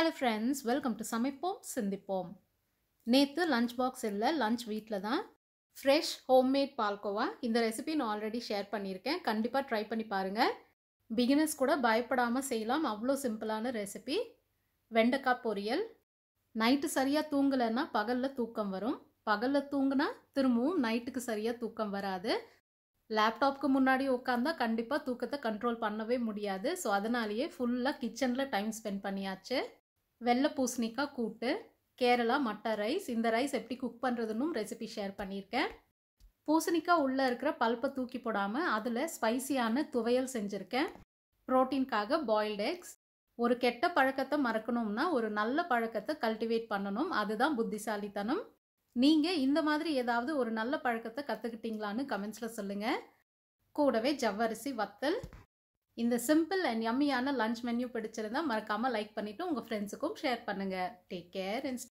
Hello friends, welcome to சமைப்போம் சிந்திப்போம். நேத்து லஞ்ச் பாக்ஸ் இல்ல, லஞ்ச் வீட்ல தான். Fresh homemade palkova. இந்த ரெசிபி நான் ஆல்ரெடி ஷேர் பண்ணியிருக்கேன். கண்டிப்பா ட்ரை பண்ணி பாருங்க. பிகினர்ஸ் கூட பயப்படாம செய்யலாம். அவ்வளோ சிம்பிளான ரெசிபி. வெண்டைக்காய் பொரியல். நைட்டு சரியா தூங்கலைன்னா பகல்ல தூக்கம் வரும். பகல்ல தூங்குனா திரும்பவும் நைட்டுக்கு சரியா தூக்கம் வராது. லேப்டாப்க்கு முன்னாடி உட்காந்தா கண்டிப்பா தூக்கத்தை கண்ட்ரோல் பண்ணவே முடியாது. ஸோ அதனாலேயே ஃபுல்லாக கிச்சனில் டைம் ஸ்பெண்ட் பண்ணியாச்சு. வெள்ளை பூசணிக்காய் கூட்டு, கேரளா மட்டை ரைஸ். இந்த ரைஸ் எப்படி குக் பண்ணுறதுன்னு ரெசிபி ஷேர் பண்ணியிருக்கேன். பூசணிக்காய் உள்ளே இருக்கிற பல்ப்பை தூக்கி போடாமல் அதில் ஸ்பைசியான துவையல் செஞ்சுருக்கேன். ப்ரோட்டீன்காக பாயில்டு எக்ஸ். ஒரு கெட்ட பழக்கத்தை மறக்கணும்னா ஒரு நல்ல பழக்கத்தை கல்டிவேட் பண்ணணும். அதுதான் புத்திசாலித்தனம். நீங்கள் இந்த மாதிரி ஏதாவது ஒரு நல்ல பழக்கத்தை கற்றுக்கிட்டீங்களான்னு கமெண்ட்ஸில் சொல்லுங்கள். கூடவே ஜவ்வரிசி வத்தல். இந்த சிம்பிள் அண்ட் யம்மியான லஞ்ச் மெனு பிடிச்சிருந்தா மறக்காமல் லைக் பண்ணிவிட்டு உங்கள் ஃப்ரெண்ட்ஸுக்கும் ஷேர் பண்ணுங்கள். Take care and